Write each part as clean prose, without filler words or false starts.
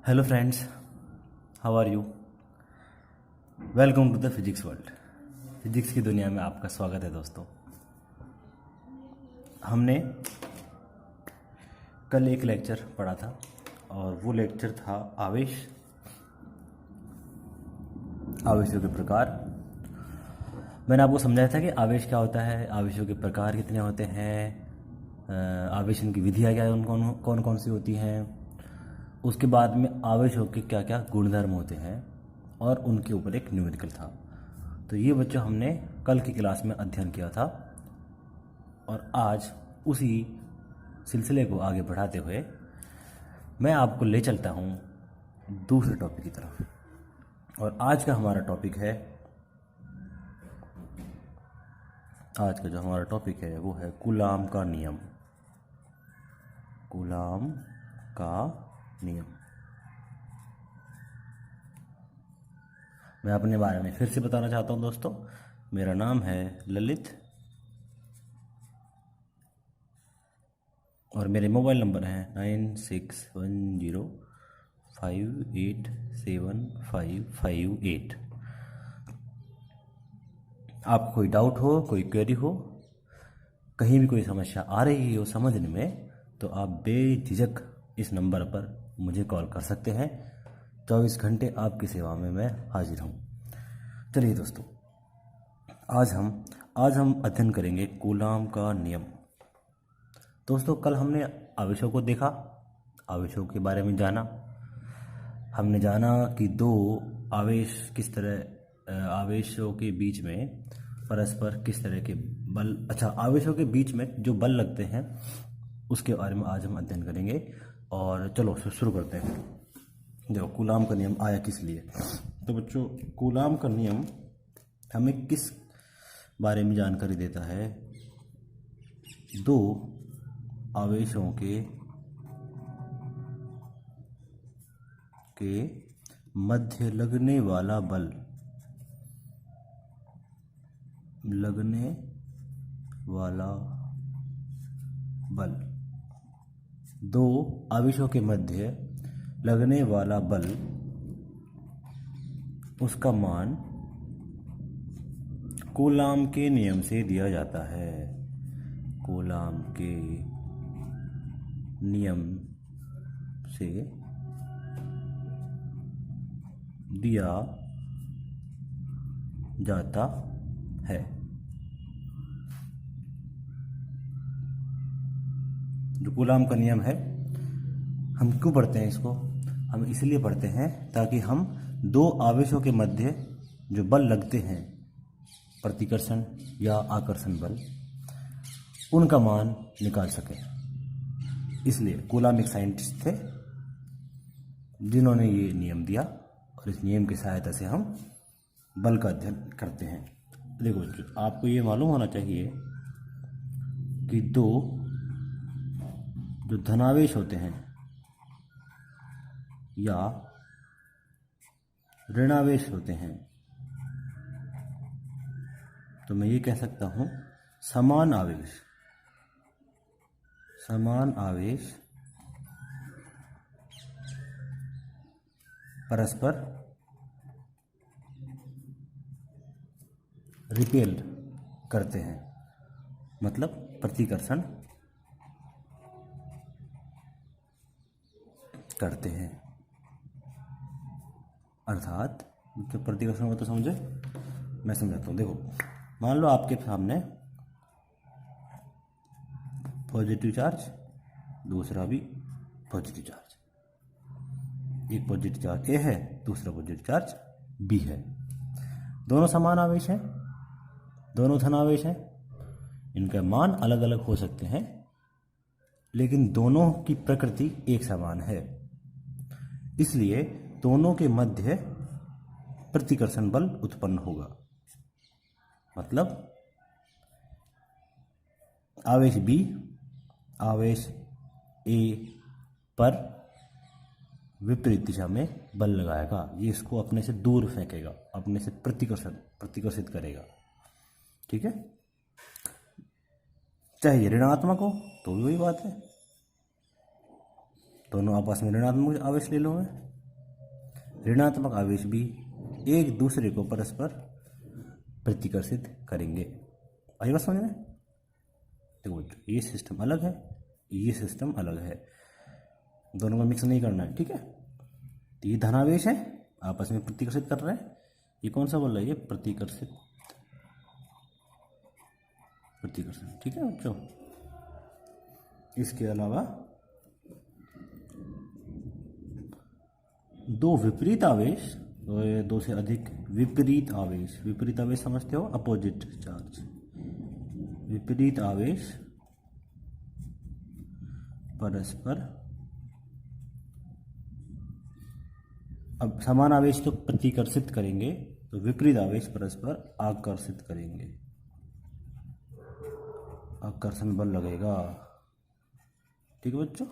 Hello friends, how are you? Welcome to the physics world. Physics की दुनिया में आपका स्वागत है दोस्तों। हमने कल एक लेक्चर पढ़ा था और वो लेक्चर था आवेशों के प्रकार। मैंने आपको समझाया था कि आवेश क्या होता है, आवेशों के प्रकार कितने होते हैं, आवेशन की विधियाँ क्या कौन कौन सी होती हैं, उसके बाद में आवेशों के क्या क्या गुणधर्म होते हैं और उनके ऊपर एक न्यूमेरिकल था। तो ये बच्चों हमने कल की क्लास में अध्ययन किया था और आज उसी सिलसिले को आगे बढ़ाते हुए मैं आपको ले चलता हूँ दूसरे टॉपिक की तरफ। और आज का जो हमारा टॉपिक है वो है कूलाम का नियम। कूलाम का नियम। मैं अपने बारे में फिर से बताना चाहता हूँ दोस्तों। मेरा नाम है ललित और मेरे मोबाइल नंबर हैं 9610587558। आपको कोई डाउट हो, कोई क्वेरी हो, कहीं भी कोई समस्या आ रही हो समझने में, तो आप बेझिझक इस नंबर पर मुझे कॉल कर सकते हैं। 24 घंटे आपकी सेवा में मैं हाजिर हूँ। चलिए दोस्तों, आज हम अध्ययन करेंगे कूलाम का नियम। दोस्तों, कल हमने आवेशों को देखा, आवेशों के बारे में जाना। हमने जाना कि दो आवेश किस तरह, आवेशों के बीच में परस्पर किस तरह के बल, आवेशों के बीच में जो बल लगते हैं उसके बारे में आज हम अध्ययन करेंगे। और चलो शुरू करते हैं। देखो, कूलाम का नियम आया किस लिए। तो बच्चों, कूलाम का नियम हमें किस बारे में जानकारी देता है? दो आवेशों के मध्य लगने वाला बल, दो आवेशों के मध्य लगने वाला बल, उसका मान कूलाम के नियम से दिया जाता है। कूलाम के नियम से दिया जाता है। जो कूलाम का नियम है, हम क्यों पढ़ते हैं इसको? हम इसलिए पढ़ते हैं ताकि हम दो आवेशों के मध्य जो बल लगते हैं, प्रतिकर्षण या आकर्षण बल, उनका मान निकाल सकें। इसलिए कूलाम एक साइंटिस्ट थे जिन्होंने ये नियम दिया और इस नियम की सहायता से हम बल का अध्ययन करते हैं। देखो बच्चों, आपको ये मालूम होना चाहिए कि दो जो धनावेश होते हैं या ऋणावेश होते हैं, तो मैं ये कह सकता हूं समान आवेश परस्पर रिपेल करते हैं, मतलब प्रतिकर्षण करते हैं। अर्थात तो प्रतिकर्षण को तो समझे, मैं समझाता हूँ। देखो, मान लो आपके सामने पॉजिटिव चार्ज, दूसरा भी पॉजिटिव चार्ज, एक पॉजिटिव चार्ज ए है, दूसरा पॉजिटिव चार्ज बी है। दोनों समान आवेश हैं, दोनों धनावेश हैं। इनका मान अलग अलग हो सकते हैं, लेकिन दोनों की प्रकृति एक समान है। इसलिए दोनों के मध्य प्रतिकर्षण बल उत्पन्न होगा। मतलब आवेश बी आवेश ए पर विपरीत दिशा में बल लगाएगा। ये इसको अपने से दूर फेंकेगा, अपने से प्रतिकर्षित करेगा। ठीक है? चाहे ये ऋणात्मक हो तो भी वही बात है, दोनों आपस में ऋणात्मक आवेश ले लो मैं, ऋणात्मक आवेश भी एक दूसरे को परस्पर प्रतिकर्षित करेंगे। आई बात समझ में? देखो ये सिस्टम अलग है, ये सिस्टम अलग है, दोनों को मिक्स नहीं करना है, ठीक है। तो ये धनावेश है, आपस में प्रतिकर्षित कर रहे हैं। ये कौन सा बल है? ये प्रतिकर्षित, ठीक है बच्चों। इसके अलावा दो विपरीत आवेश, दो से अधिक विपरीत आवेश समझते हो? अपोजिट चार्ज, विपरीत आवेश परस्पर, अब समान आवेश तो प्रतिकर्षित करेंगे, तो विपरीत आवेश परस्पर आकर्षित करेंगे, आकर्षण बल लगेगा, ठीक है बच्चों।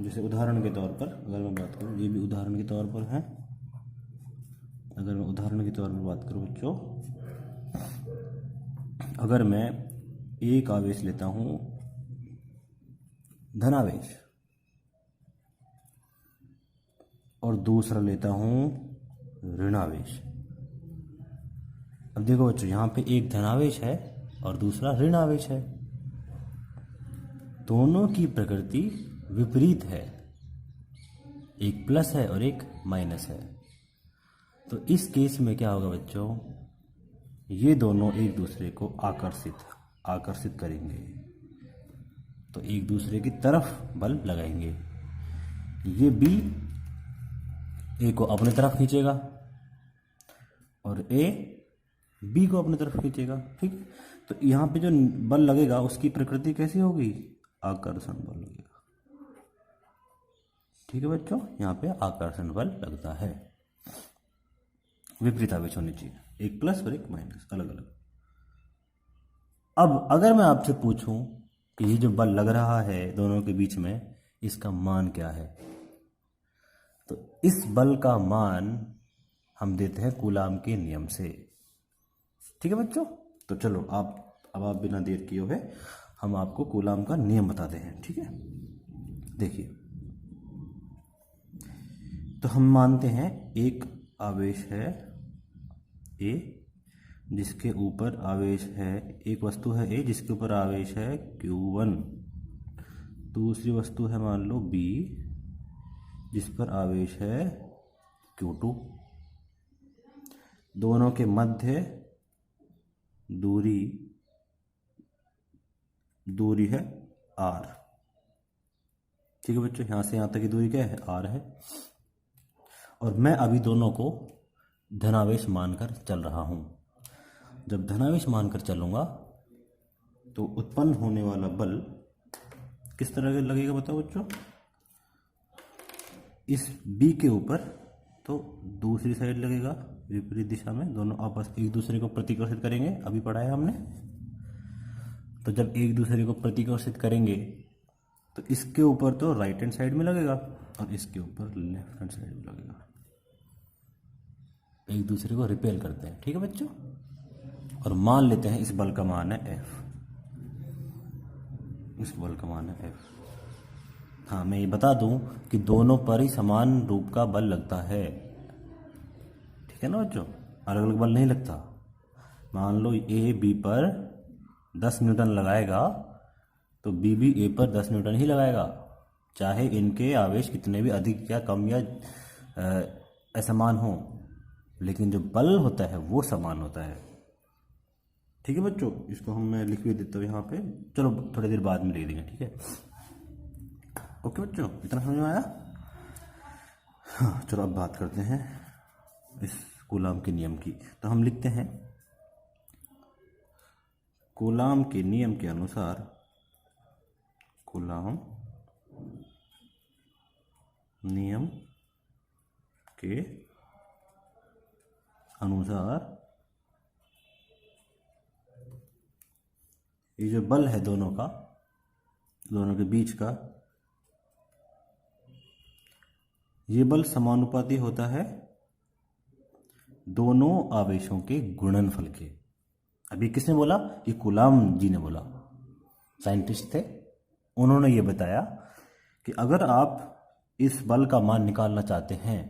जैसे उदाहरण के तौर पर अगर मैं बात करूं, ये भी उदाहरण के तौर पर है, अगर मैं उदाहरण के तौर पर बात करूं बच्चों, अगर मैं एक आवेश लेता हूं धनावेश और दूसरा लेता हूं ऋणावेश। अब देखो बच्चों, यहां पे एक धनावेश है और दूसरा ऋणावेश है, दोनों की प्रकृति विपरीत है, एक प्लस है और एक माइनस है। तो इस केस में क्या होगा बच्चों, ये दोनों एक दूसरे को आकर्षित करेंगे, तो एक दूसरे की तरफ बल लगाएंगे। ये बी ए को अपनी तरफ खींचेगा और ए बी को अपनी तरफ खींचेगा, ठीक। तो यहाँ पे जो बल लगेगा उसकी प्रकृति कैसी होगी? आकर्षण बल लगेगा, ठीक है बच्चों। यहाँ पे आकर्षण बल लगता है, विपरीत आवेश होनी चाहिए, एक प्लस और एक माइनस, अलग अलग। अब अगर मैं आपसे पूछूं कि ये जो बल लग रहा है दोनों के बीच में, इसका मान क्या है, तो इस बल का मान हम देते हैं कूलाम के नियम से, ठीक है बच्चों। तो चलो अब आप बिना देर किए हुए हम आपको कूलाम का नियम बताते हैं, ठीक है। देखिए, तो हम मानते हैं एक आवेश है ए, जिसके ऊपर आवेश है, एक वस्तु है ए जिसके ऊपर आवेश है Q1, दूसरी वस्तु है मान लो बी जिस पर आवेश है Q2, दोनों के मध्य दूरी है R, ठीक है बच्चों। यहां से यहां तक की दूरी क्या है? R है। और मैं अभी दोनों को धनावेश मानकर चल रहा हूं। जब धनावेश मानकर चलूंगा तो उत्पन्न होने वाला बल किस तरह का लगेगा बताओ बच्चों? इस B के ऊपर तो दूसरी साइड लगेगा, विपरीत दिशा में, दोनों आपस एक दूसरे को प्रतिकर्षित करेंगे, अभी पढ़ा है हमने। तो जब एक दूसरे को प्रतिकर्षित करेंगे तो इसके ऊपर तो राइट हैंड साइड में लगेगा और इसके ऊपर लेफ्ट हैंड साइड में लगेगा, एक दूसरे को रिपेल करते हैं, ठीक है बच्चों। और मान लेते हैं इस बल का मान है F, इस बल का मान है F। हाँ, मैं ये बता दूं कि दोनों पर ही समान रूप का बल लगता है, ठीक है ना बच्चों, अलग अलग बल नहीं लगता। मान लो ए बी पर 10 न्यूटन लगाएगा तो बी भी ए पर 10 न्यूटन ही लगाएगा, चाहे इनके आवेश कितने भी अधिक या कम या असमान हो, लेकिन जो बल होता है वो समान होता है, ठीक है बच्चों। इसको मैं लिख भी देता हूँ यहाँ पे, चलो थोड़ी देर बाद में लिख देंगे, ठीक है। ओके बच्चों, इतना समझ में आया? हाँ, चलो अब बात करते हैं इस कूलाम के नियम की। तो हम लिखते हैं कूलाम के नियम के अनुसार, कूलाम नियम के अनुसार ये जो बल है दोनों के बीच का, ये बल समानुपाती होता है दोनों आवेशों के गुणनफल के। अभी किसने बोला? ये कूलाम जी ने बोला, साइंटिस्ट थे, उन्होंने ये बताया कि अगर आप इस बल का मान निकालना चाहते हैं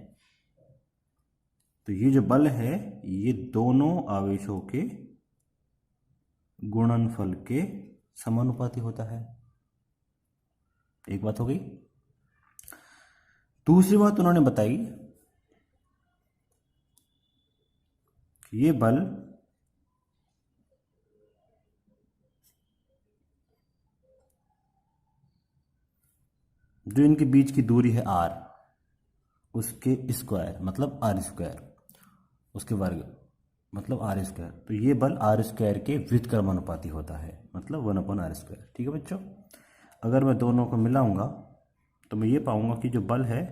तो ये जो बल है ये दोनों आवेशों के गुणनफल के समानुपाती होता है। एक बात हो गई। दूसरी बात उन्होंने बताई कि ये बल जो इनके बीच की दूरी है r, उसके स्क्वायर मतलब r स्क्वायर, उसके वर्ग मतलब r स्क्वायर, तो ये बल r स्क्वायर के व्युत्क्रमानुपाती होता है, मतलब 1/r स्क्वायर। ठीक है बच्चों, अगर मैं दोनों को मिलाऊंगा तो मैं ये पाऊंगा कि जो बल है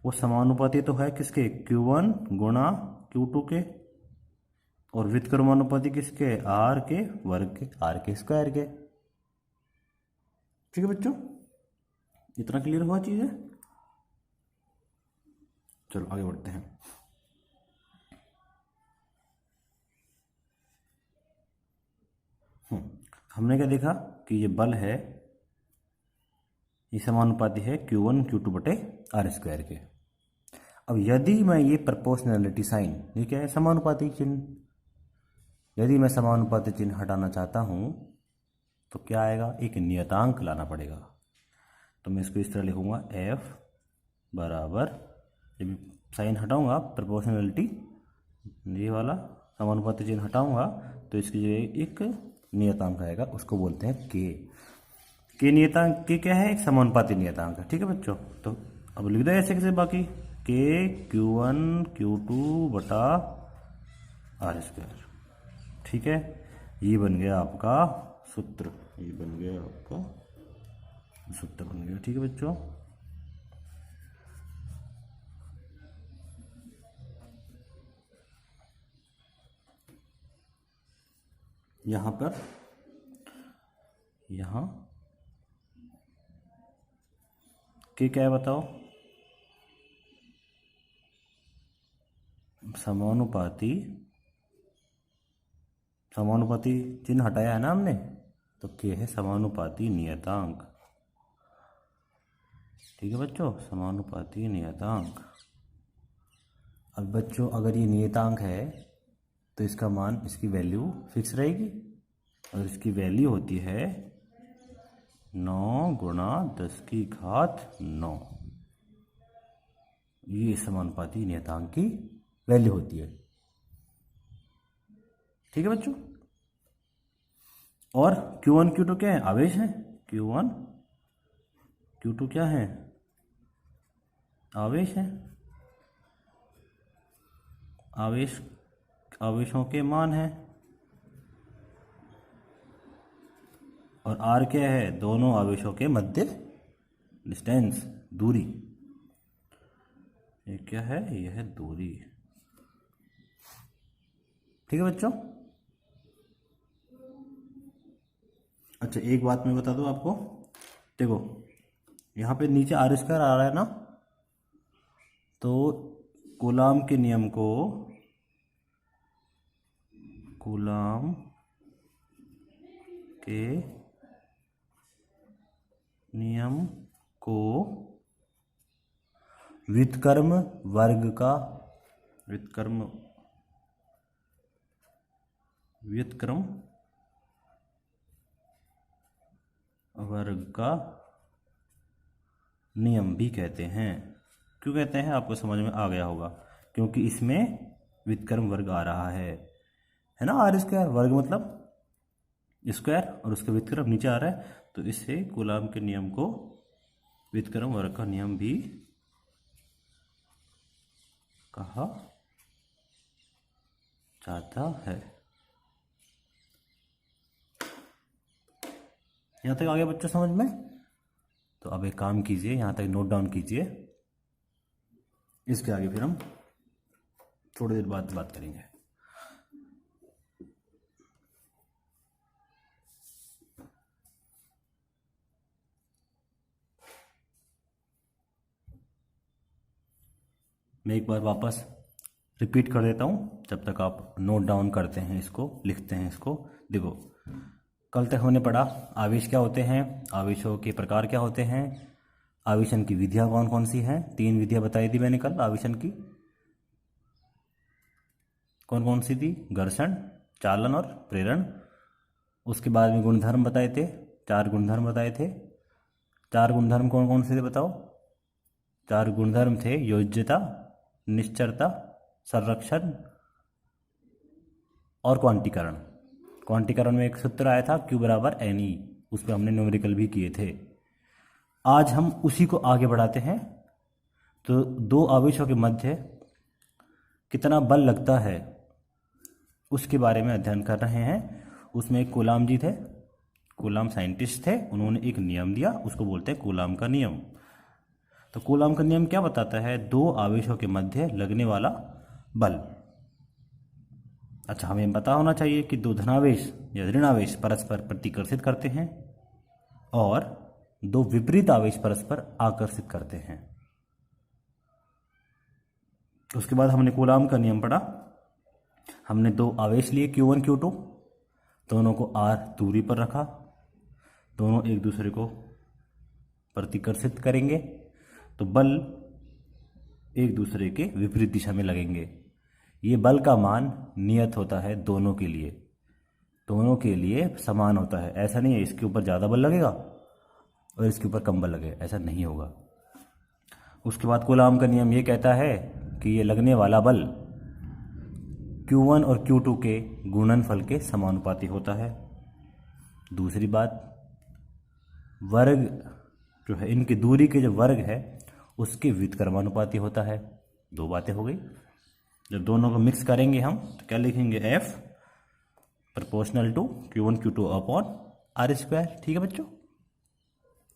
वो समानुपाती तो है किसके, Q1 गुणा Q2 के, और व्युत्क्रमानुपाती किसके, r के वर्ग के, r के स्क्वायर के। ठीक है बच्चों, इतना क्लियर हुआ चीज़ है। चलो आगे बढ़ते हैं। हमने क्या देखा कि ये बल है ये समानुपाती है Q1 Q2 बटे R स्क्वायर के। अब यदि मैं ये प्रोपोर्शनैलिटी साइन, ये क्या है, समानुपाती चिन्ह, यदि मैं समानुपाती चिन्ह हटाना चाहता हूँ तो क्या आएगा, एक नियतांक लाना पड़ेगा। तो मैं इसको इस तरह लिखूंगा, F बराबर, जब साइन हटाऊंगा प्रोपोर्शनैलिटी, ये वाला समानुपाती चिन्ह हटाऊंगा तो इसकी जगह एक नियतांक आएगा, उसको बोलते हैं के नियतांक। के क्या है, एक समानुपाती नियतांक है। ठीक है बच्चों, तो अब लिख दो ऐसे कैसे, बाकी के Q1 Q2 बटा R स्क्वायर। ठीक है, ये बन गया आपका सूत्र, ये बन गया आपका सूत्र बन गया। ठीक है बच्चों, यहां पर यहां के क्या है बताओ, समानुपाती, समानुपाती चिन्ह हटाया है ना हमने, तो के है समानुपाती नियतांक। ठीक है बच्चों, समानुपाती नियतांक। अब बच्चों अगर ये नियतांक है तो इसका मान, इसकी वैल्यू फिक्स रहेगी, और इसकी वैल्यू होती है 9 गुणा 10 की घात 9। ये समानुपाती नियतांक की वैल्यू होती है। ठीक है बच्चों, और Q1 Q2 क्या है, आवेश है, Q1 Q2 क्या है, आवेश है, आवेशों के मान है, और R क्या है, दोनों आवेशों के मध्य डिस्टेंस, दूरी। ये क्या है, यह है दूरी। ठीक है बच्चों, अच्छा एक बात मैं बता दूं आपको, देखो यहाँ पे नीचे R स्क्वायर आ रहा है ना, तो कूलाम के नियम को, कूलाम के नियम को व्युत्क्रम वर्ग का, व्युत्क्रम वर्ग का नियम भी कहते हैं। क्यों कहते हैं, आपको समझ में आ गया होगा, क्योंकि इसमें व्युत्क्रम वर्ग आ रहा है ना, R स्क्वायर, वर्ग मतलब स्क्वायर, और उसका व्युत्क्रम नीचे आ रहा है, तो इससे कूलाम के नियम को व्युत्क्रम वर्ग का नियम भी कहा जाता है। यहां तक आ गया बच्चों समझ में? तो अब एक काम कीजिए, यहां तक नोट डाउन कीजिए, इसके आगे फिर हम थोड़ी देर बाद बात करेंगे। मैं एक बार वापस रिपीट कर देता हूँ, जब तक आप नोट डाउन करते हैं, इसको लिखते हैं। इसको देखो, कल तक हमने पढ़ा आवेश क्या होते हैं, आवेशों के प्रकार क्या होते हैं, आवेशन की विधियां कौन कौन सी हैं? 3 विधियां बताई थी मैंने कल आवेशन की। कौन कौन सी थी? घर्षण, चालन और प्रेरण। उसके बाद में गुणधर्म बताए थे, 4 गुणधर्म बताए थे। 4 गुणधर्म कौन कौन से थे बताओ? 4 गुणधर्म थे योज्यता, निश्चरता, संरक्षण और क्वांटीकरण। क्वांटीकरण में एक सूत्र आया था Q बराबर NE, उस पर हमने न्यूमेरिकल भी किए थे। आज हम उसी को आगे बढ़ाते हैं। तो 2 आवेशों के मध्य कितना बल लगता है उसके बारे में अध्ययन कर रहे हैं। उसमें एक कूलाम जी थे, कूलाम साइंटिस्ट थे, उन्होंने एक नियम दिया, उसको बोलते हैं कूलाम का नियम। तो कूलाम का नियम क्या बताता है? 2 आवेशों के मध्य लगने वाला बल। अच्छा, हमें पता होना चाहिए कि 2 धनावेश या ऋणावेश परस्पर प्रतिकर्षित करते हैं और 2 विपरीत आवेश परस्पर आकर्षित करते हैं। उसके बाद हमने कूलाम का नियम पढ़ा। हमने 2 आवेश लिए Q1 Q2, दोनों को r दूरी पर रखा, दोनों एक दूसरे को प्रतिकर्षित करेंगे तो बल एक दूसरे के विपरीत दिशा में लगेंगे। ये बल का मान नियत होता है दोनों के लिए, दोनों के लिए समान होता है। ऐसा नहीं है इसके ऊपर ज़्यादा बल लगेगा और इसके ऊपर कम बल लगेगा, ऐसा नहीं होगा। उसके बाद कूलाम का नियम ये कहता है कि ये लगने वाला बल Q1 और Q2 के गुणनफल के समानुपाती होता है। दूसरी बात, वर्ग जो है, इनकी दूरी के जो वर्ग है उसके व्युत्क्रमानुपाती होता है। 2 बातें हो गई। जब दोनों को मिक्स करेंगे हम तो क्या लिखेंगे? F proportional to Q1 Q2 upon R square. ठीक है बच्चों।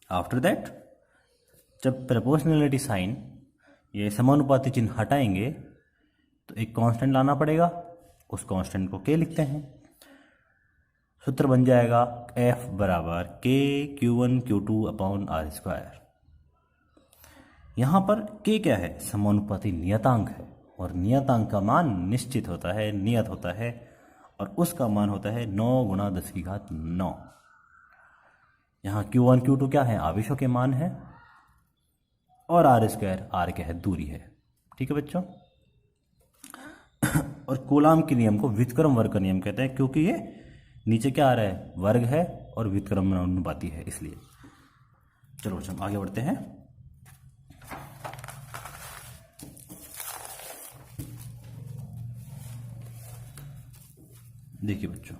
आफ्टर दैट जब प्रोपोर्शनलिटी साइन, ये समानुपाती चिन्ह हटाएंगे तो एक कांस्टेंट लाना पड़ेगा, उस कांस्टेंट को K लिखते हैं। सूत्र बन जाएगा F बराबर K Q1 Q2 upon R square. यहाँ पर K क्या है? समानुपाती नियतांक है और नियतांक का मान निश्चित होता है, नियत होता है, और उसका मान होता है 9 गुणा 10 की घात 9। यहाँ Q1 Q2 क्या है? आवेशों के मान है, और R स्क्वायर, R क्या है? दूरी है। ठीक है बच्चों। और कूलाम के नियम को व्युत्क्रम वर्ग का नियम कहते हैं, क्योंकि ये नीचे क्या आ रहा है? वर्ग है और व्युत्क्रमानुपाती है, इसलिए। चलो हम आगे बढ़ते हैं। देखिए बच्चों,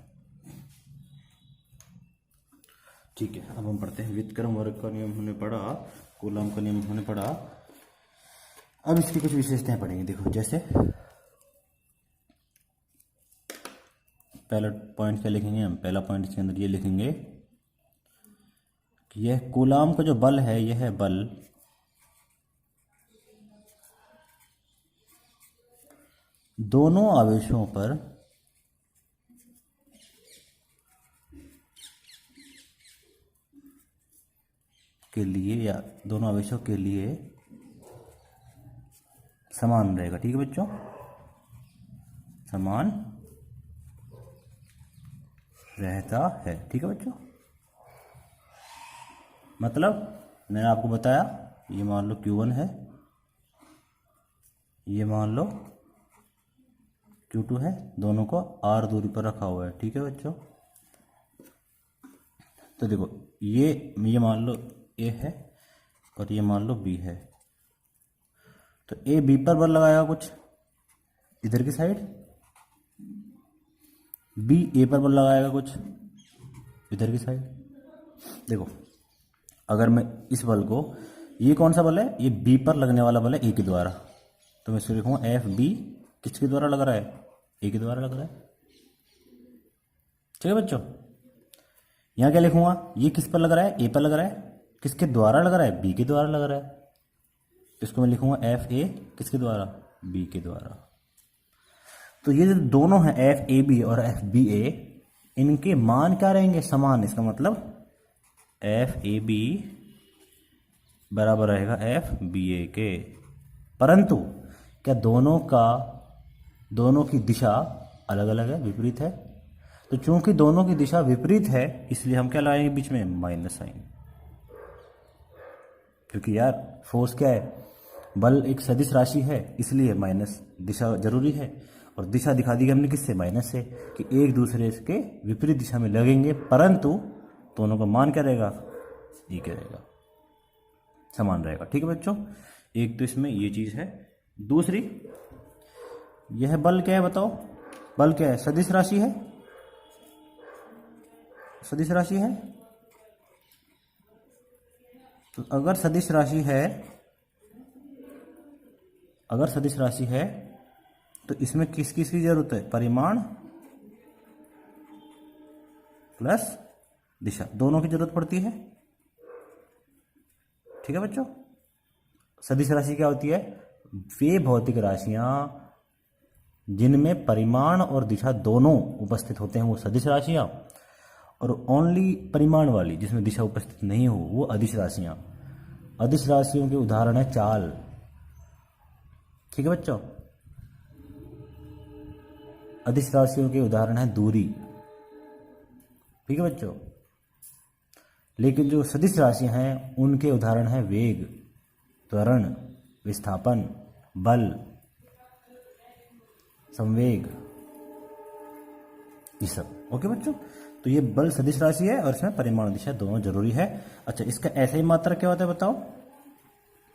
ठीक है, अब हम पढ़ते हैं। व्युत्क्रम वर्ग का नियम हमने पढ़ा, कूलाम का नियम हमने पढ़ा। अब इसकी कुछ विशेषताएं पढ़ेंगे। देखो, जैसे पहला पॉइंट क्या लिखेंगे हम? पहला पॉइंट इसके अंदर ये लिखेंगे कि यह कूलाम का जो बल है, यह है बल दोनों आवेशों पर के लिए, या दोनों आवेशों के लिए समान रहेगा। ठीक है बच्चों, समान रहता है। ठीक है बच्चों, मतलब मैंने आपको बताया, ये मान लो Q1 है, ये मान लो Q2 है, दोनों को R दूरी पर रखा हुआ है। ठीक है बच्चों, तो देखो ये मान लो A है और ये मान लो B है, तो A B पर बल लगाएगा कुछ इधर की साइड, B A पर बल लगाएगा कुछ इधर की साइड। देखो, अगर मैं इस बल को, ये कौन सा बल है? ये B पर लगने वाला बल है A के द्वारा, तो मैं इसको लिखूंगा FB किसके द्वारा लग रहा है? A के द्वारा लग रहा है। ठीक है बच्चों, यहां क्या लिखूंगा? ये किस पर लग रहा है? A पर लग रहा है। किसके द्वारा लग रहा है? B के द्वारा लग रहा है। इसको मैं लिखूंगा FA किसके द्वारा? B के द्वारा। तो ये जो दोनों हैं FAB और FBA, इनके मान क्या रहेंगे? समान। इसका मतलब FAB बराबर रहेगा FBA के। परंतु क्या दोनों की दिशा अलग अलग है, विपरीत है? तो चूंकि दोनों की दिशा विपरीत है, इसलिए हम क्या लगाएंगे बीच में? Minus sign. क्योंकि यार फोर्स क्या है, बल एक सदिश राशि है, इसलिए माइनस दिशा जरूरी है। और दिशा दिखा दी हमने किससे, माइनस से, कि एक दूसरे के विपरीत दिशा में लगेंगे, परंतु दोनों का मान क्या रहेगा, क्या रहेगा, समान रहेगा। ठीक है बच्चों, एक तो इसमें ये चीज़ है। दूसरी, यह बल क्या है बताओ, बल क्या है, सदिश राशि है, सदिश राशि है। तो अगर सदिश राशि है, अगर सदिश राशि है तो इसमें किस किस की जरूरत है, परिमाण प्लस दिशा, दोनों की जरूरत पड़ती है। ठीक है बच्चों, सदिश राशि क्या होती है, वे भौतिक राशियां जिनमें परिमाण और दिशा दोनों उपस्थित होते हैं वो सदिश राशियां, और ओनली परिमाण वाली जिसमें दिशा उपस्थित नहीं हो वो अदिश राशियां। अदिश राशियों के उदाहरण है चाल। ठीक है बच्चों, अदिश राशियों के उदाहरण है दूरी। ठीक है बच्चों, लेकिन जो सदिश राशियां हैं उनके उदाहरण है वेग, त्वरण, विस्थापन, बल, संवेग, ये सब। ओके बच्चों, तो ये बल सदिश राशि है और इसमें परिमाण दिशा दोनों जरूरी है। अच्छा, इसका ऐसा ही मात्रक क्या होता है बताओ,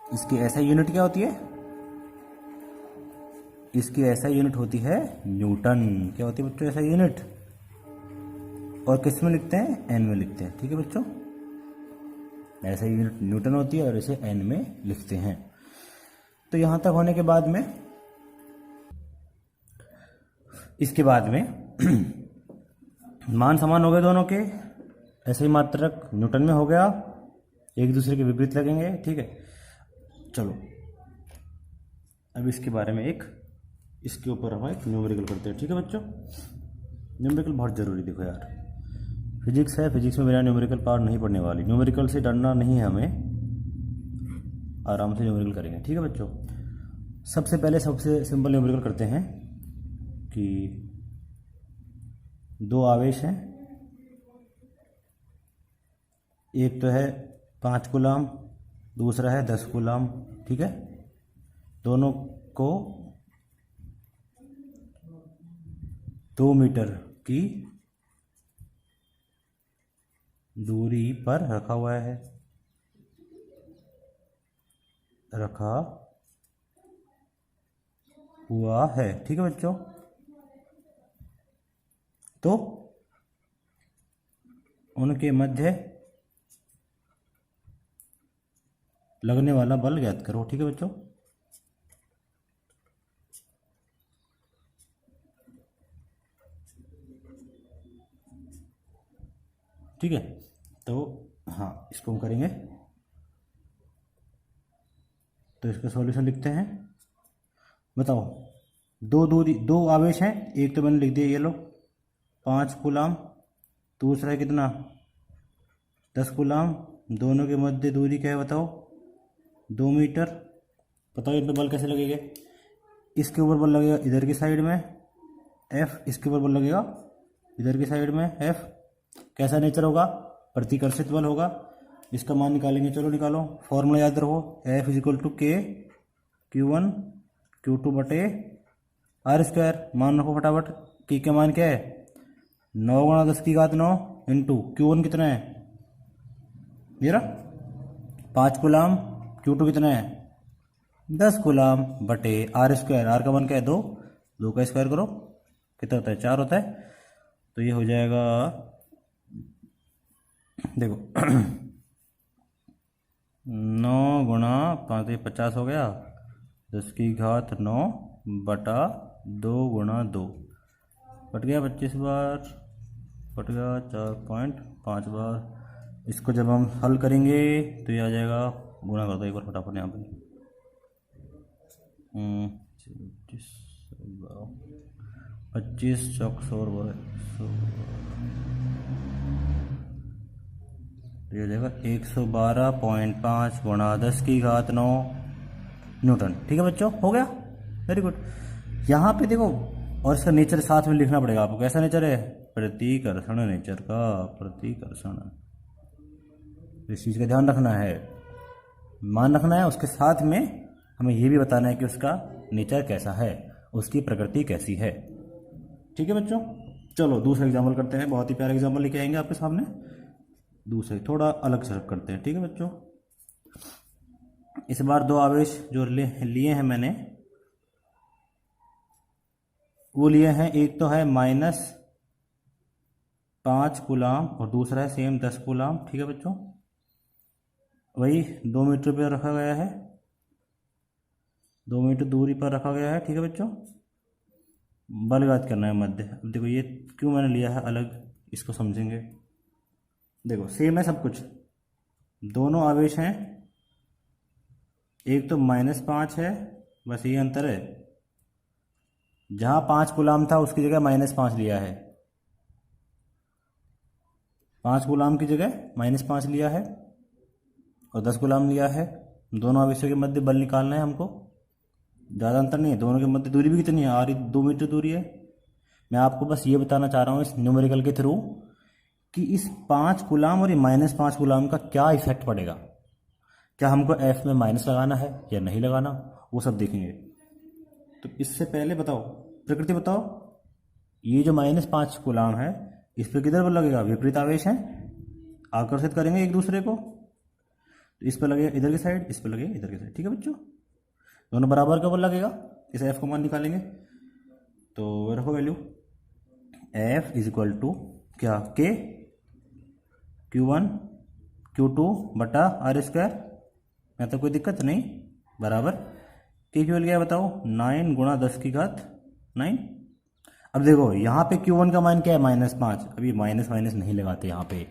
इसकी ऐसा यूनिट क्या होती है, इसकी ऐसा यूनिट होती है न्यूटन। क्या होती है बच्चों ऐसा यूनिट, और किस में लिखते हैं, एन में लिखते हैं। ठीक है बच्चों, ऐसा यूनिट न्यूटन होती है और इसे एन में लिखते हैं। तो यहां तक होने के बाद में, इसके बाद में मान समान हो गए दोनों के, ऐसे ही मात्रक न्यूटन में हो गया, एक दूसरे के विपरीत लगेंगे। ठीक है, चलो अब इसके बारे में इसके ऊपर हम एक न्यूमेरिकल करते हैं। ठीक है बच्चों, न्यूमेरिकल बहुत जरूरी, देखो यार फिजिक्स है, फिजिक्स में बिना न्यूमेरिकल पार्ट नहीं पढ़ने वाली, न्यूमेरिकल से डरना नहीं है हमें, आराम से न्यूमेरिकल करेंगे। ठीक है बच्चों, सबसे पहले सबसे सिंपल न्यूमेरिकल करते हैं कि दो आवेश हैं, एक तो है 5 कूलाम, दूसरा है 10 कूलाम। ठीक है, दोनों को 2 मीटर की दूरी पर रखा हुआ है, ठीक है बच्चों। तो उनके मध्य लगने वाला बल ज्ञात करो। ठीक है बच्चों, ठीक है, तो हाँ इसको हम करेंगे। तो इसका सॉल्यूशन लिखते हैं, बताओ दो आवेश हैं, एक तो मैंने लिख दिया ये लो 5 कूलाम, दूसरा है कितना 10 कूलाम, दोनों के मध्य दूरी क्या है बताओ 2 मीटर। बताओ इन पर बल कैसे लगेगा, इसके ऊपर बल लगेगा इधर की साइड में F, इसके ऊपर बल लगेगा इधर की साइड में F। कैसा नेचर होगा, प्रतिकर्षित बल होगा। इसका मान निकालेंगे, चलो निकालो, फॉर्मूला याद रखो, F = K Q1 Q2 बटे R²। मान रखो फटाफट, K का मान क्या है 9 × 10⁹ इंटू Q1 कितना है ये रहा 5 कूलाम, Q2 कितना है 10 कूलाम बटे R²। R का मान क्या है 2, 2 का स्क्वायर करो कितना होता है 4 होता है। तो ये हो जाएगा, देखो 9 × 5 तो 50 हो गया, 10⁹ बटा 2 × 2 कट गया 25 बार, कट गया 4.5 बार। इसको जब हम हल करेंगे तो ये आ जाएगा, गुणा कर दो एक बार फटाफट यहाँ पे, 25 चौक 100 और 100, तो ये हो जाएगा 112.5 × 10⁹ न्यूटन। ठीक है बच्चों, हो गया, वेरी गुड। यहाँ पे देखो, और इसका नेचर साथ में लिखना पड़ेगा आपको, कैसा नेचर है, प्रतिकर्षण नेचर का, प्रतिकर्षण, इस चीज का ध्यान रखना है। मान रखना है, उसके साथ में हमें ये भी बताना है कि उसका नेचर कैसा है, उसकी प्रकृति कैसी है। ठीक है बच्चों, चलो दूसरा एग्जाम्पल करते हैं। बहुत ही प्यारा एग्जाम्पल लेके आएंगे आपके सामने। दूसरे थोड़ा अलग से करते हैं। ठीक है बच्चों, इस बार दो आवेश जो लिए हैं मैंने, वो लिए हैं, एक तो है -5 कूलाम और दूसरा है सेम 10 कूलाम। ठीक है बच्चों, वही 2 मीटर पर रखा गया है, 2 मीटर दूरी पर रखा गया है। ठीक है बच्चों, बल ज्ञात करना है मध्य। अब देखो ये क्यों मैंने लिया है अलग, इसको समझेंगे। देखो सेम है सब कुछ, दोनों आवेश हैं, एक तो -5 है, बस ये अंतर है, जहाँ 5 कूलाम था उसकी जगह -5 लिया है, 5 कूलाम की जगह -5 लिया है और 10 कूलाम लिया है। दोनों आवेशों के मध्य बल निकालना है हमको, ज़्यादा अंतर नहीं है, दोनों के मध्य दूरी भी कितनी है, 2 मीटर दूरी है। मैं आपको बस ये बताना चाह रहा हूँ इस न्यूमेरिकल के थ्रू कि इस 5 कूलाम और ये -5 कूलाम का क्या इफेक्ट पड़ेगा, क्या हमको एफ में माइनस लगाना है या नहीं लगाना, वो सब देखेंगे। तो इससे पहले बताओ, प्रकृति बताओ, ये जो -5 कूलाम है इस पर किधर बल लगेगा, विपरीत आवेश है, आकर्षित करेंगे एक दूसरे को, तो इस पर लगेगा इधर की साइड, इस पर लगेगा इधर की साइड। ठीक है बच्चों, दोनों बराबर का बल लगेगा। इस एफ को मान निकालेंगे, तो रखो value, F is equal to क्या, के Q1 Q2 बटा R², मैं तो कोई दिक्कत नहीं, बराबर के की वैल्यू क्या है बताओ, 9 गुणा 10 की घात 9। अब देखो यहाँ पे Q1 का मान क्या है, -5। अभी माइनस माइनस नहीं लगाते यहाँ पे,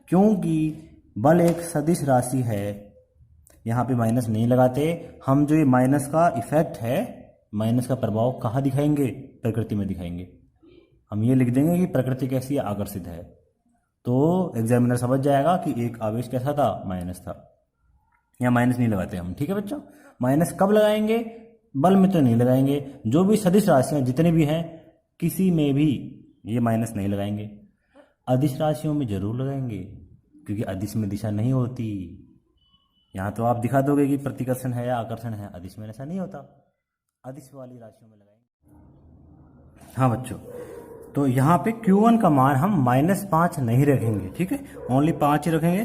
क्योंकि बल एक सदिश राशि है, यहाँ पे माइनस नहीं लगाते हम। जो ये माइनस का इफेक्ट है, माइनस का प्रभाव कहाँ दिखाएंगे, प्रकृति में दिखाएंगे। हम ये लिख देंगे कि प्रकृति कैसी है, आकर्षित है, तो एग्जामिनर समझ जाएगा कि एक आवेश कैसा था, माइनस था। या माइनस नहीं लगाते हम। ठीक है बच्चों, माइनस कब लगाएंगे, बल में तो नहीं लगाएंगे। जो भी सदिश राशियां जितने भी हैं, किसी में भी ये माइनस नहीं लगाएंगे। अदिश राशियों में जरूर लगाएंगे, क्योंकि अदिश में दिशा नहीं होती। यहाँ तो आप दिखा दोगे कि प्रतिकर्षण है या आकर्षण है, अदिश में ऐसा नहीं होता, अदिश वाली राशियों में लगाएंगे। हाँ बच्चों, तो यहाँ पे Q1 का मान हम -5 नहीं रखेंगे, ठीक है, ओनली 5 ही रखेंगे।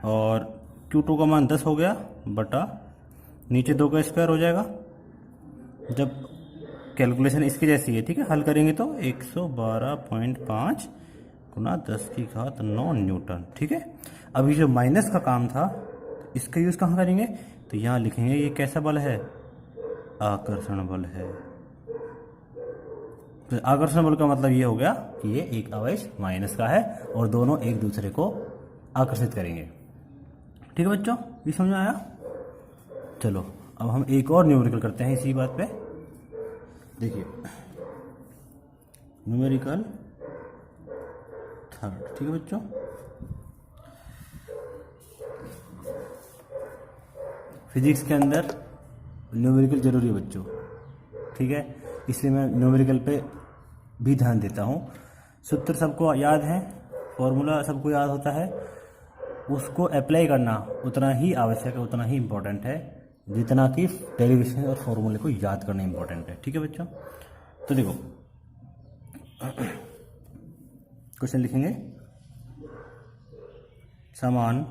और Q2 का मान 10 हो गया, बटा नीचे 2 का स्क्वायर हो जाएगा। जब कैलकुलेशन इसकी जैसी है, ठीक है, हल करेंगे तो 112.5 गुना 10 की घात 9 न्यूटन। ठीक है, अभी जो माइनस का काम था इसका यूज़ कहाँ करेंगे, तो यहाँ लिखेंगे ये कैसा बल है, आकर्षण बल है। तो आकर्षण बल का मतलब ये हो गया कि ये एक आवेश माइनस का है और दोनों एक दूसरे को आकर्षित करेंगे। ठीक है बच्चों, ये समझ में आया। चलो अब हम एक और न्यूमेरिकल करते हैं इसी बात पे। देखिए न्यूमेरिकल थर्ड। ठीक है बच्चों, फिजिक्स के अंदर न्यूमेरिकल जरूरी है बच्चों, ठीक है, इसलिए मैं न्यूमेरिकल पे भी ध्यान देता हूँ। सूत्र सबको याद है, फॉर्मूला सबको याद होता है, उसको अप्लाई करना उतना ही आवश्यक है, उतना ही इम्पोर्टेंट है जितना कि डेरिवेशन और फॉर्मूले को याद करना इम्पोर्टेंट है। ठीक है बच्चों, तो देखो क्वेश्चन लिखेंगे, समान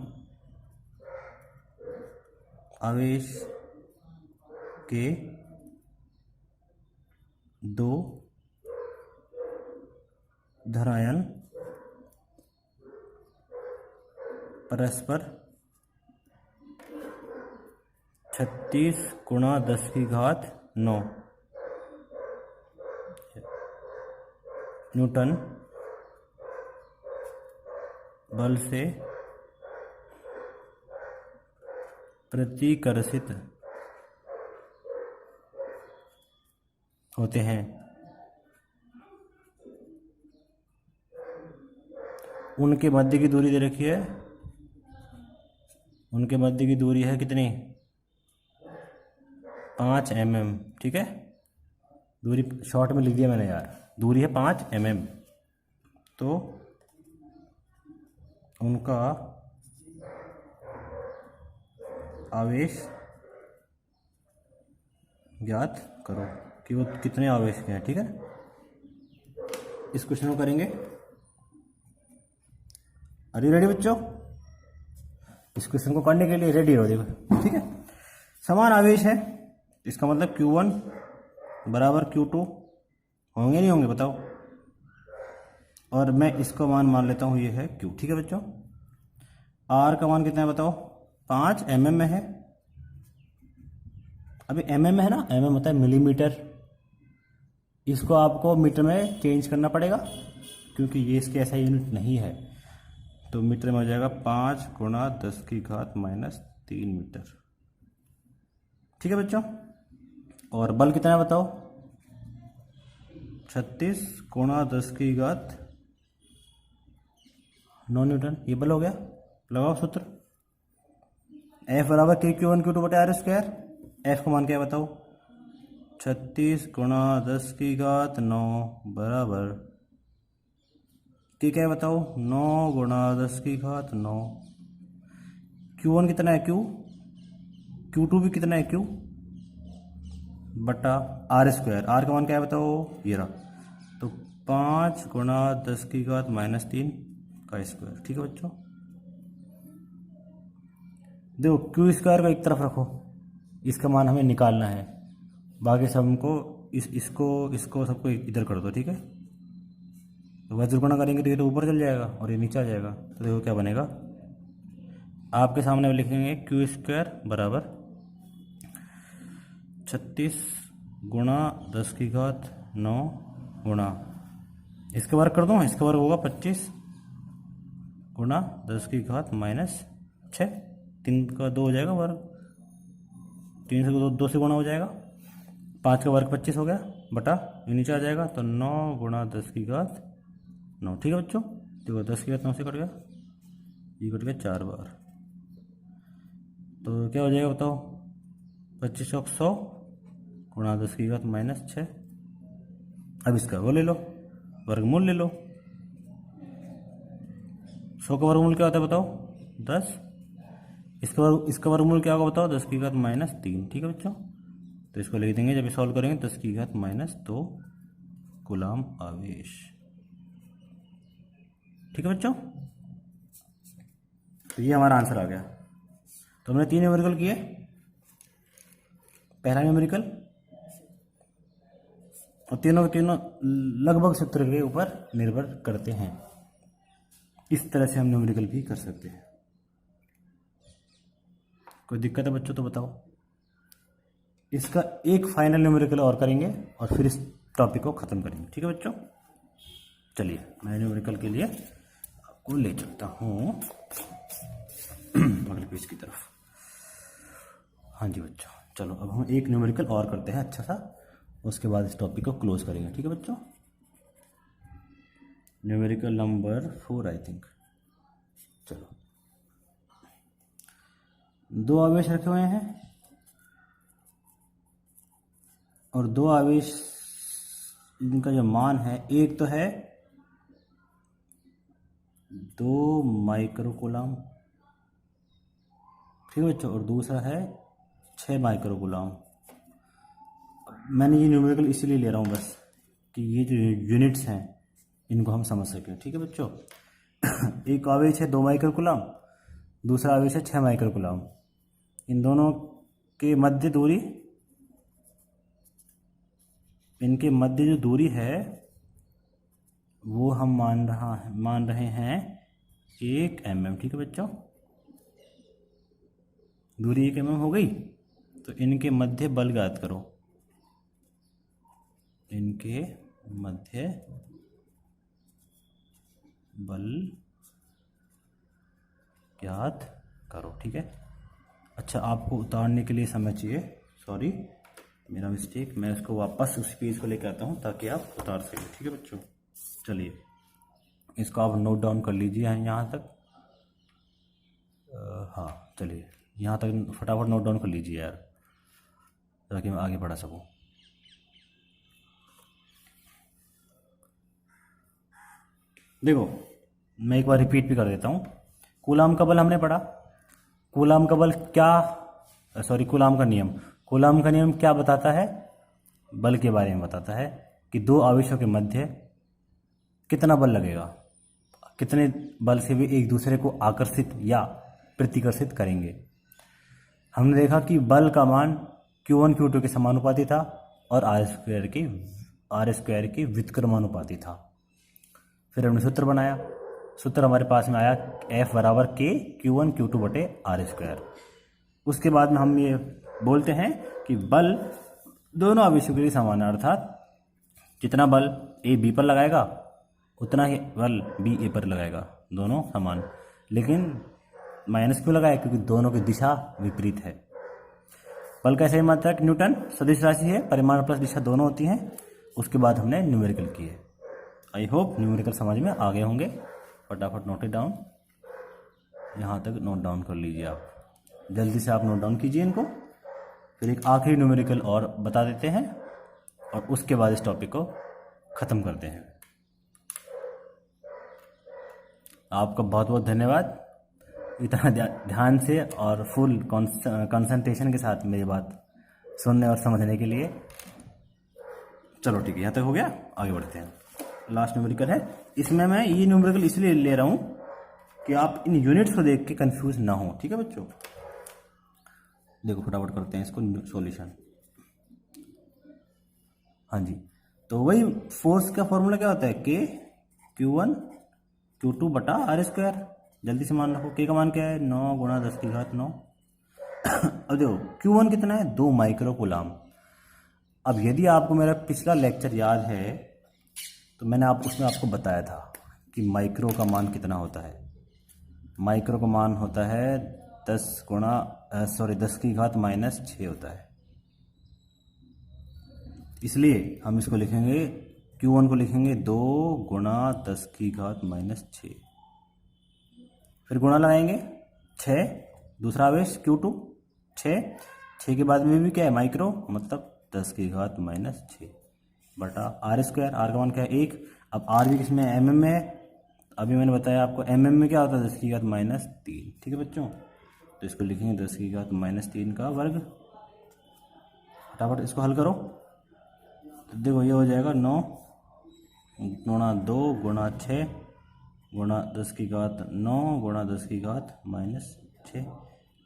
आवेश के दो धरायन परस्पर 36 गुणा 10 की घात 9 न्यूटन बल से प्रतिकर्षित होते हैं। उनके मध्य की दूरी दे रखी है, उनके मध्य की दूरी है कितनी, 5 mm। ठीक है, दूरी शॉर्ट में लिख दिया मैंने यार, दूरी है 5 mm। तो उनका आवेश ज्ञात करो कि वो कितने आवेश के हैं। ठीक है, इस क्वेश्चन को करेंगे। आर यू रेडी बच्चों? इस क्वेश्चन को करने के लिए रेडी हो देखो। ठीक है, समान आवेश है, इसका मतलब Q1 बराबर Q2 होंगे नहीं होंगे बताओ। और मैं इसको मान लेता हूँ ये है Q। ठीक है बच्चों, R का मान कितना है बताओ? 5 mm में है। अभी mm में है ना, mm होता है मिलीमीटर, इसको आपको मीटर में चेंज करना पड़ेगा क्योंकि ये इसके ऐसा यूनिट नहीं है। तो मीटर में हो जाएगा 5 गुणा 10 की घात -3 मीटर। ठीक है बच्चों, और बल कितना है बताओ? 36 गुणा 10 की घात 9 न्यूटन। ये बल हो गया। लगाओ सूत्र, F बराबर KQ1 Q2 बटे R स्क्वायर। F का मान क्या है बताओ? 36 गुणा 10 की घात 9 बराबर क्या है बताओ? 9 गुणा 10 की घात 9। Q1 कितना है Q, Q2 भी कितना है Q बटा R स्क्वायर। R का मान क्या है बताओ? ये रहा। तो 5 गुणा 10 की घात -3 का स्क्वायर। ठीक है बच्चों, देखो Q स्क्वायर को एक तरफ रखो, इसका मान हमें निकालना है, बाकी सब हमको इसको सबको इधर कर दो। ठीक है, तो वज्र गुणा करेंगे तो ये तो ऊपर चल जाएगा और ये नीचे आ जाएगा। तो देखो क्या बनेगा, आपके सामने लिखेंगे Q स्क्वायर बराबर 36 गुणा 10 की घात 9 गुणा, इसका वर्ग कर दो, इसका वर्ग होगा 25 गुणा 10 की घात -6। 3 का 2 हो जाएगा वर्ग, 3 से 2 से गुणा हो जाएगा, 5 का वर्ग 25 हो गया बटा ये नीचे आ जाएगा। तो 9 गुणा 10 की घात 9। ठीक है बच्चों, देखो 10 की घात 9 से कट गया, ये कट गया 4 बार, तो क्या हो जाएगा बताओ? 25 चौक 100 गुणा 10 की घात -6। अब इसका वो ले लो, वर्गमूल ले लो। 100 का वर्गमूल क्या होता है बताओ? 10। इसका वर्गमूल क्या होगा बताओ? 10 की घात -3। ठीक है बच्चों, तो इसको लिख देंगे जब सॉल्व करेंगे 10 की घात -2 कूलाम आवेश। ठीक है बच्चों, तो ये हमारा आंसर आ गया। तो हमने 3 न्यूमेरिकल किए। पहला न्यूमेरिकल, और तीनों के तीनों लगभग सूत्र के ऊपर निर्भर करते हैं। इस तरह से हम न्यूमेरिकल भी कर सकते हैं। कोई दिक्कत है बच्चों तो बताओ। इसका एक फाइनल न्यूमेरिकल और करेंगे और फिर इस टॉपिक को ख़त्म करेंगे। ठीक है बच्चों, चलिए मैं न्यूमेरिकल के लिए आपको ले चलता हूँ अगले पेज की तरफ। हाँ जी बच्चों, चलो अब हम एक न्यूमेरिकल और करते हैं अच्छा सा, उसके बाद इस टॉपिक को क्लोज करेंगे। ठीक है बच्चों, न्यूमेरिकल नंबर 4 आई थिंक। चलो, 2 आवेश रखे हुए हैं और 2 आवेश, इनका जो मान है, एक तो है 2 माइक्रोकूलम, ठीक है बच्चों, और दूसरा है 6 माइक्रोकूलम। मैंने ये न्यूमेरिकल इसीलिए ले रहा हूँ बस कि ये जो यूनिट्स हैं इनको हम समझ सकें। ठीक है बच्चों, एक आवेश है 2 माइक्रोकूलम, दूसरा आवेश है 6 माइक्रोकूलम। इन दोनों के मध्य दूरी, इनके मध्य जो दूरी है वो हम मान रहे हैं 1 mm। ठीक है बच्चों, दूरी 1 mm हो गई, तो इनके मध्य बल ज्ञात करो। इनके मध्य बल ज्ञात करो। ठीक है, अच्छा आपको उतारने के लिए समय चाहिए, सॉरी मेरा मिस्टेक, मैं इसको वापस उस पेज को लेकर आता हूँ ताकि आप उतार सकें। ठीक है बच्चों, चलिए इसको आप नोट डाउन कर लीजिए यहाँ तक। हाँ चलिए यहाँ तक फटाफट नोट डाउन कर लीजिए यार, ताकि मैं आगे बढ़ा सकूँ। देखो मैं एक बार रिपीट भी कर देता हूँ। कूलाम का बल हमने पढ़ा। कूलाम का बल क्या सॉरी कूलाम का नियम। कूलाम का नियम क्या बताता है? बल के बारे में बताता है कि दो आवेशों के मध्य कितना बल लगेगा, कितने बल से वे एक दूसरे को आकर्षित या प्रतिकर्षित करेंगे। हमने देखा कि बल का मान Q1 Q2 के समानुपाती था और आर स्क्वायर के व्युत्क्रमानुपाती था। फिर हमने सूत्र बनाया, सूत्र हमारे पास में आया F बराबर K Q1 Q2 बटे आर स्क्वायर। उसके बाद में हम ये बोलते हैं कि बल दोनों आवेशों के लिए समान है, अर्थात जितना बल A B पर लगाएगा उतना ही बल B A पर लगाएगा, दोनों समान। लेकिन माइनस क्यों लगाया? क्योंकि दोनों की दिशा विपरीत है। बल का सही मात्रक न्यूटन सदिश राशि है, परिमाण प्लस दिशा दोनों होती हैं। उसके बाद हमने न्यूमेरिकल किए। आई होप न्यूमेरिकल समझ में आ गए होंगे। फटाफट नोट इट डाउन, यहाँ तक नोट डाउन कर लीजिए आप, जल्दी से आप नोट डाउन कीजिए इनको। फिर एक आखिरी न्यूमेरिकल और बता देते हैं और उसके बाद इस टॉपिक को ख़त्म करते हैं। आपका बहुत बहुत धन्यवाद इतना ध्यान से और फुल कंसंट्रेशन के साथ मेरी बात सुनने और समझने के लिए। चलो ठीक है, यहाँ तक हो गया, आगे बढ़ते हैं। लास्ट न्यूमेरिकल है। इसमें मैं ये न्यूमेरिकल इसलिए ले रहा हूँ कि आप इन यूनिट्स को देख के कंफ्यूज ना हो। ठीक है बच्चों, देखो फटाफट करते हैं इसको सॉल्यूशन। हाँ जी, तो वही फोर्स का फॉर्मूला क्या होता है? K Q1 Q2 बटा आर स्क्वायर। जल्दी से मान रखो, K का मान क्या है? 9 गुणा 10 की घात 9। अब देखो Q1 कितना है? 2 माइक्रो कूलाम। अब यदि आपको मेरा पिछला लेक्चर याद है तो मैंने उसमें आपको बताया था कि माइक्रो का मान कितना होता है। माइक्रो का मान होता है 10 की घात -6 होता है। इसलिए हम इसको लिखेंगे, Q1 को लिखेंगे 2 गुणा 10 की घात -6। फिर गुणा लगाएंगे 6, दूसरा आवेश Q2 6 के बाद में भी क्या है? माइक्रो, मतलब 10 की घात -6 बटा आर स्क्वायर। आर का मान क्या है? 1। अब आर भी किसमें? mm में है। अभी मैंने बताया आपको mm में क्या होता है? 10 की घात -3। ठीक है बच्चों, तो इसको लिखेंगे 10 की घात -3 का वर्ग। फटाफट इसको हल करो तो देखो ये हो जाएगा 9 गुणा 2 गुणा 6 गुणा 10 की घात 9 गुणा 10 की घात -6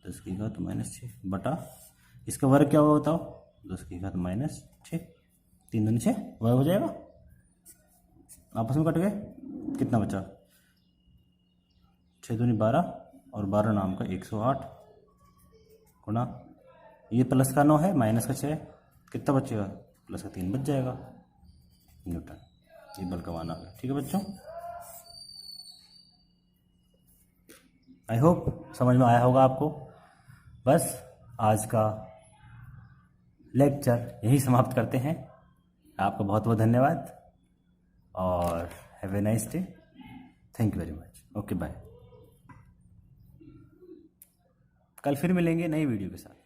10 की घात -6 बटा इसका वर्ग क्या होगा बताओ? 10 की घात -6। 3 दूनी 6 वर्ग हो जाएगा, आपस में कट गए, कितना बचा? 6 दूनी 12 और 12 नाम का 108 गुणा ये प्लस का 9 है, माइनस का 6, कितना बचेगा? प्लस का 3 बच जाएगा न्यूटन। ये बल का मान आ गया। ठीक है बच्चों, आई होप समझ में आया होगा आपको। बस आज का लेक्चर यही समाप्त करते हैं। आपका बहुत बहुत धन्यवाद और have a nice day. Thank you very much. Okay bye. कल फिर मिलेंगे नई वीडियो के साथ।